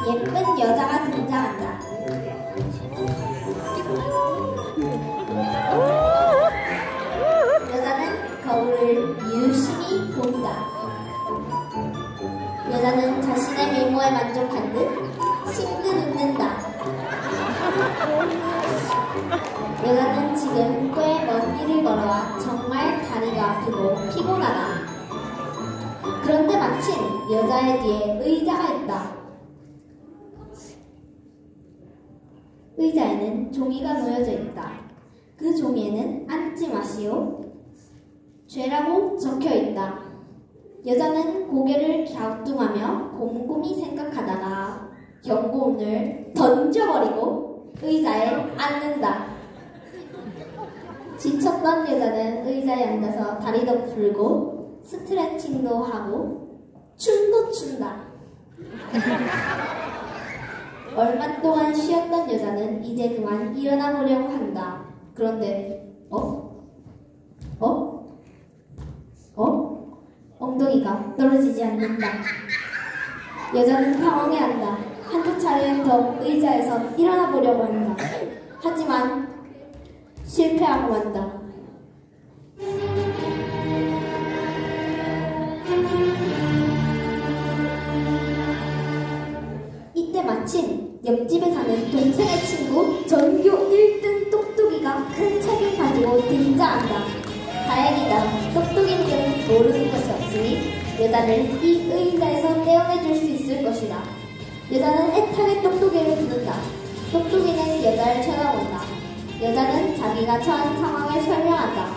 예쁜 여자가 등장한다. 여자는 거울을 유심히 본다. 여자는 자신의 외모에 만족한 듯 싱긋 웃는다. 여자는 지금 꽤 먼 길을 걸어와 정말 다리가 아프고 피곤하다. 그런데 마침 여자의 뒤에 의자가 있다. 의자에는 종이가 놓여져 있다. 그 종이에는 앉지 마시오, 죄라고 적혀 있다. 여자는 고개를 갸우뚱하며 곰곰이 생각하다가 경고문을 던져버리고 의자에 앉는다. 지쳤던 여자는 의자에 앉아서 다리도 풀고 스트레칭도 하고 춤도 춘다. 얼마 동안 쉬었던 여자는 이제 그만 일어나 보려고 한다. 그런데 엉덩이가 떨어지지 않는다. 여자는 당황해한다. 한두 차례 더 의자에서 일어나 보려고 한다. 하지만 실패하고 만다. 이때 마침 옆집에 사는 동생의 친구 전교 1등 똑똑이가 큰 책을 가지고 등장한다. 다행이다. 똑똑이는 모르는 것이 없으니 여자를 이 의자에서 떼어내줄 수 있을 것이다. 여자는 애타게 똑똑이를 부른다. 똑똑이는 여자를 쳐다본다. 여자는 자기가 처한 상황을 설명한다.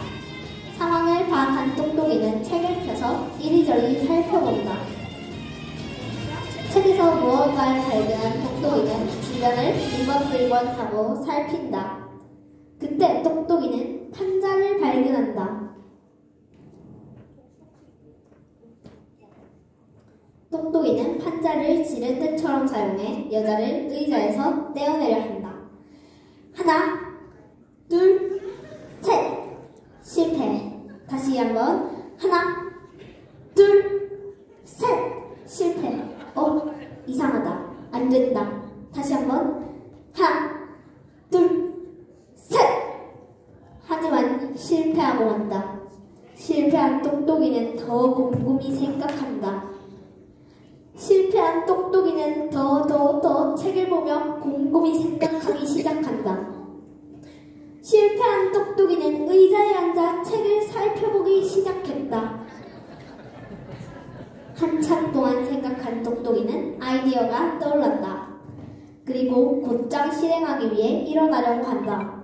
상황을 파악한 똑똑이는 책을 펴서 이리저리 살펴본다. 책에서 무언가를 발견한 똑똑이는 주변을 두리번두리번하고 살핀다. 그때 똑똑이는 판자를 발견한다. 똑똑이는 판자를 지렛대처럼 사용해 여자를 의자에서 떼어내려 한다. 하나, 둘, 셋! 실패. 다시 한번. 하나, 둘, 셋! 실패. 이상하다. 안 된다. 다시 한번. 하나, 둘, 셋! 하지만 실패하고 만다. 실패한 똑똑이는 더 곰곰이 생각한다. 실패한 똑똑이는 더 책을 보며 곰곰이 생각하기 시작한다. 실패한 똑똑이는 의자에 앉아 책을 살펴보기 시작했다. 한참 동안 생각한 똑똑이는 아이디어가 떠올랐다. 그리고 곧장 실행하기 위해 일어나려고 한다.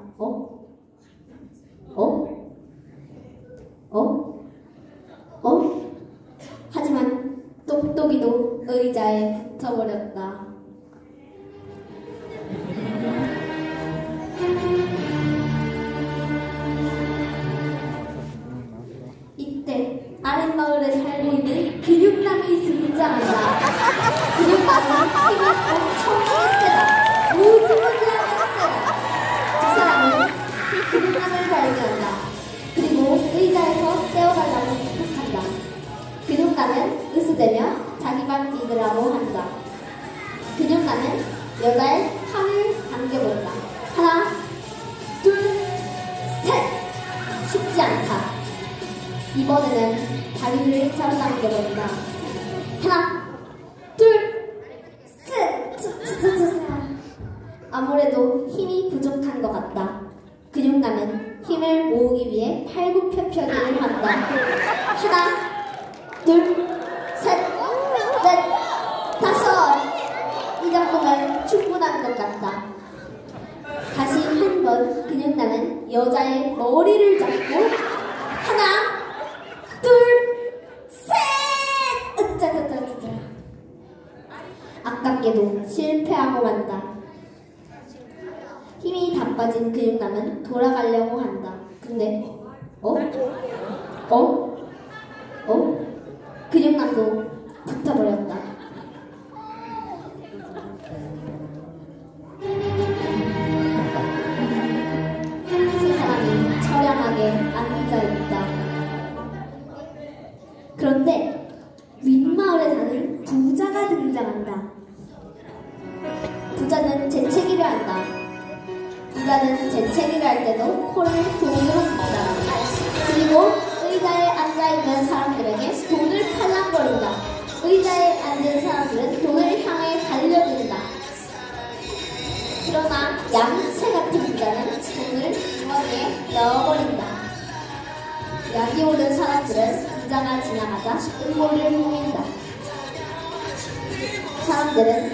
하지만 똑똑이도 의자에 붙어버렸다. 이때 아랫마을에 살고 있는 근육남이 등장한다. 근육남은 힘이 엄청나게 세다. 무지무지하게 세다. 두 사람은 근육남을 발견한다. 그리고 의자에서 떼어달라고 부탁한다. 근육남은 으스대며 자기 발 믿으라고 한다. 근육남은 여자의 팔을 당겨본다. 하나, 둘, 셋! 쉽지 않다. 이번에는 다리를 잡아당겨본다. 하나, 둘, 셋! 아무래도 힘이 부족한 것 같다. 근육남은 힘을 모으기 위해 팔굽혀펴기를 한다. 하나, 둘, 셋, 넷, 다섯! 이 정도면 충분한 것 같다. 다시 한 번 근육남은 여자의 머리를 잡고 하나, 둘, 셋! 으짜짜짜짜. 아깝게도 실패하고 만다. 힘이 다 빠진 근육남은 돌아가려고 한다. 근데 근육남도 붙어버렸다. 세 사람이 처량하게 앉아있다. 그런데 윗마을에 사는 부자가 등장한다. 부자는 재채기를 할 때도 코를 돈으로 푼다. 그리고 의자에 앉아있는 사람들에게 돈을 팔랑거린다. 의자에 앉은 사람들은 돈을 향해 달려든다. 그러나 양채 같은 부자는 돈을 주머니에 넣어버린다. 약이 오른 사람들은 부자가 지나가자 음모를 꾸민다. 사람들은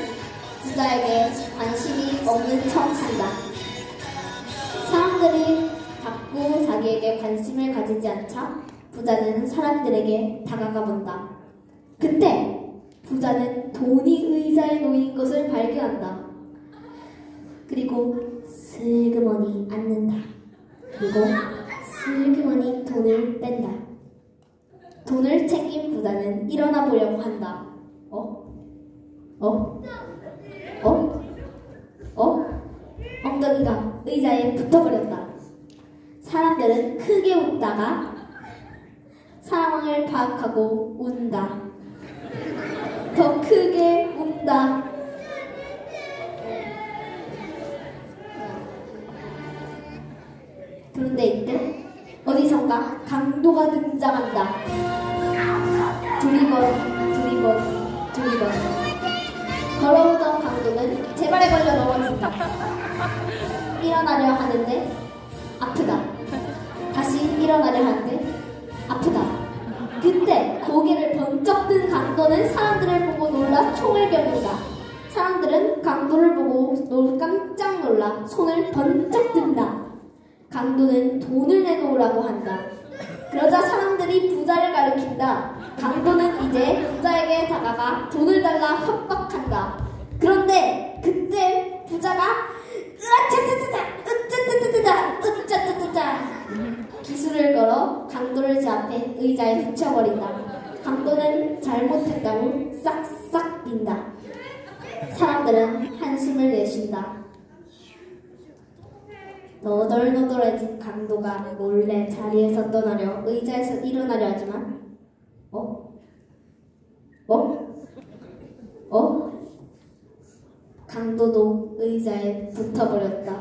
부자에게 관심이 없는 척한다. 사람들이 자꾸 자기에게 관심을 가지지 않자 부자는 사람들에게 다가가 본다. 그때 부자는 돈이 의자에 놓인 것을 발견한다. 그리고 슬그머니 앉는다. 그리고 슬그머니 돈을 뺀다. 돈을 챙긴 부자는 일어나 보려고 한다. 엉덩이가 의자에 붙어버렸다. 사람들은 크게 웃다가 상황을 파악하고 운다. 더 크게 운다. 그런데 이때 어디선가 강도가 등장한다. 두리번 걸어오던 강도는 제 발에 걸려 넘어진다. 일어나려 하는데 아프다. 다시 일어나려 하는데 아프다. 그때 고개를 번쩍 든 강도는 사람들을 보고 놀라 총을 겨눈다. 사람들은 강도를 보고 깜짝 놀라 손을 번쩍 든다. 강도는 돈을 내놓으라고 한다. 그러자 사람들이 부자를 가리킨다. 강도는 이제 부자에게 다가가 돈을 달라 협박한다. 그런데 그때 부자가 기술을 걸어 강도를 제 앞에 의자에 붙여버린다. 강도는 잘못했다고 싹싹 빈다. 사람들은 한숨을 내쉰다. 너덜너덜해진 강도가 몰래 자리에서 떠나려 의자에서 일어나려 하지만 강도도 의자에 붙어버렸다.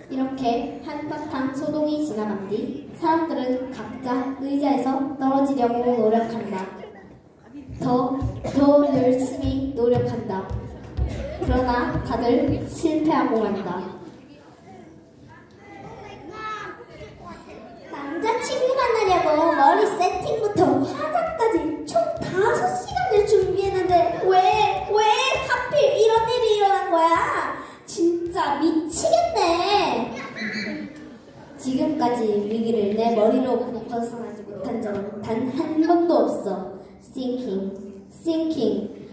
이렇게 한바탕 소동이 지나간 뒤 사람들은 각자 의자에서 떨어지려고 노력한다. 더 열심히 노력한다. 그러나 다들 실패하고 만다. 남자친구 만나려고 머리 세팅부터 화장까지 총 5시간을 준비했는데 왜 하필 이런 일이 일어난 거야? 진짜 미치겠네. 지금까지 위기를 내 머리로 벗어나지 못한 적은 단 한 번도 없어. Thinking,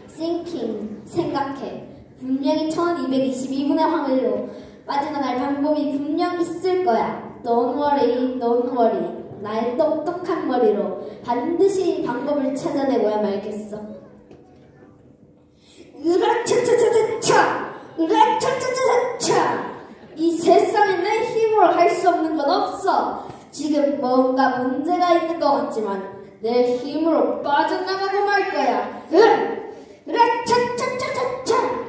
생각해. 분명히 1222분의 확률로 빠져나갈 방법이 분명 있을 거야. Don't worry. 나의 똑똑한 머리로 반드시 방법을 찾아내고야 말겠어. 으라차차차차차! 이 세상에 내 힘으로 할 수 없는 건 없어. 지금 뭔가 문제가 있는 것 같지만 내 힘으로 빠져나가고 말 거야. 으라차차차차차!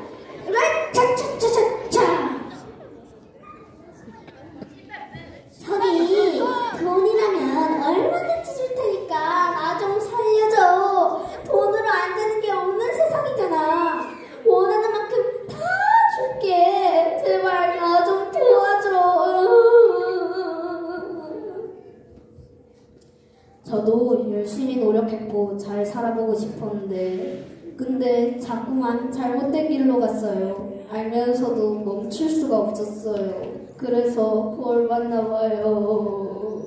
선이 돈이라면 얼마든지 줄 테니까 나 좀 살려줘. 돈으로 안 되는 게 없는 세상이잖아. 원하는 만큼 다 줄게. 제발 나 좀 도와줘. 저도 열심히 노력했고 잘 살아보고 싶었는데 근데 자꾸만 잘못된 길로 갔어요. 알면서도 멈출 수가 없었어요. 그래서 벌 받나봐요.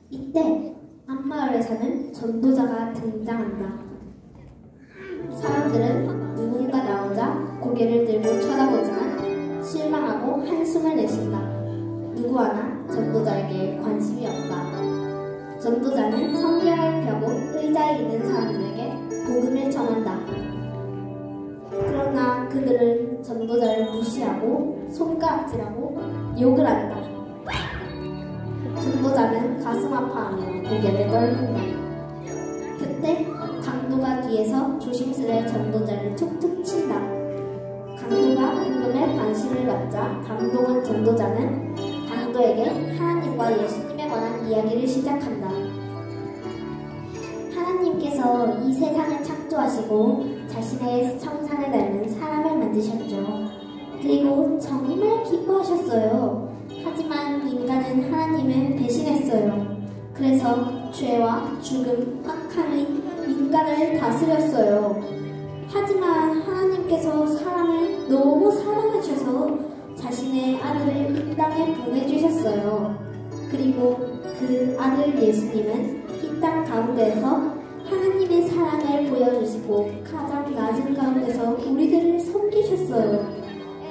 이때 앞마을에 사는 전도자가 등장한다. 사람들은 누군가 나오자 고개를 들고 쳐다보지만 실망하고 한숨을 내쉰다. 누구 하나 전도자에게 관심이 없다. 전도자는 성경을 펴고 의자에 있는 사람들에게 복음을 전한다. 그러나 그들은 전도자를 무시하고 손가락질하고 욕을 한다. 전도자는 가슴 아파하며 고개를 떨군다. 그때 강도가 뒤에서 조심스레 전도자를 툭툭 친다. 강도가 복음에 관심을 갖자 감동한 전도자는 강도에게 하나님과 예수님에 관한 이야기를 시작한다. 하나님께서 이 세상을 창조하시고 자신의 형상을 닮은 사람을 만드셨죠. 그리고 정말 기뻐하셨어요. 하지만 인간은 하나님을 배신했어요. 그래서 죄와 죽음, 악함이 인간을 다스렸어요. 하지만 하나님께서 사람을 너무 사랑하셔서 자신의 아들을 이 땅에 보내주셨어요. 그리고 그 아들 예수님은 이 땅 가운데에서 하나님의 사랑을 보여주시고 가장 낮은 가운데서 우리들을 섬기셨어요.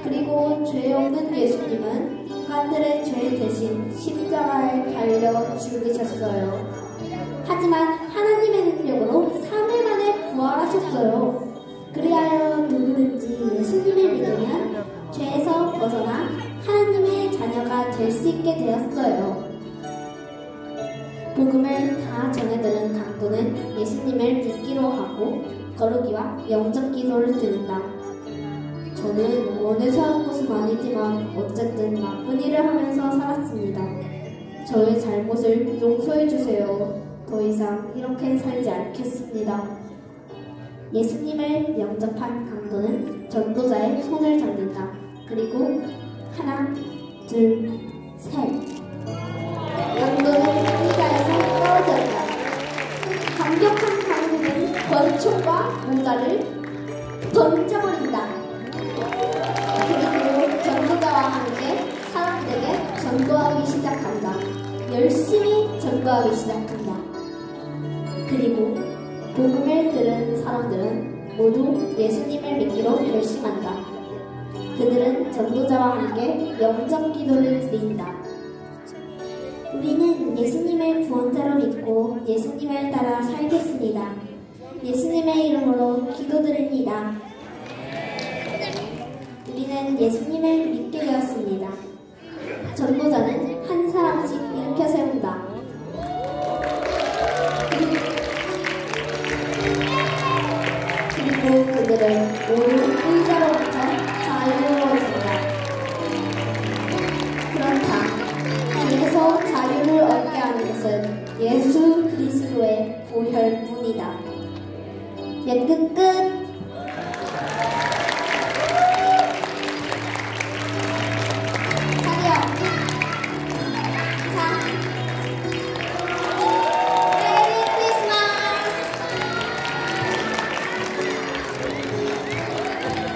그리고 죄 없는 예수님은 인간들의 죄 대신 십자가에 달려 죽으셨어요. 하지만 하나님의 능력으로 3일 만에 부활하셨어요. 그리하여 누구든지 예수님을 믿으면 죄에서 벗어나 하나님의 자녀가 될 수 있게 되었어요. 복음을 다 전해들은 강도는 예수님을 믿기로 하고 거룩이와 영적 기도를 드린다. 저는 원해서 한 것은 아니지만 어쨌든 나쁜 일을 하면서 살았습니다. 저의 잘못을 용서해 주세요. 더 이상 이렇게 살지 않겠습니다. 예수님을 영접한 강도는 전도자의 손을 잡는다. 그리고 하나, 둘, 셋. 강도는 의자에서 떨어졌다. 강력한 강도는 권총과 모자를 던져버린다. 그리고 전도자와 함께 사람들에게 전도하기 시작한다. 열심히 전도하기 시작한다. 그리고 복음을 들은 사람들은 모두 예수님을 믿기로 결심한다. 그들은 전도자와 함께 영적 기도를 드린다. 우리는 예수님을 구원자로 믿고 예수님을 따라 살겠습니다. 예수님의 이름으로 기도드립니다. 우리는 예수님을 믿게 되었습니다. 전도자는 한 사람씩 일으켜 세운다. 그리고 그들을 모두 의자로부터 자유로워진다. 그렇다. 죄에서 자유를 얻게 하는 것은 예수 그리스도의 보혈뿐이다. 연극 끝!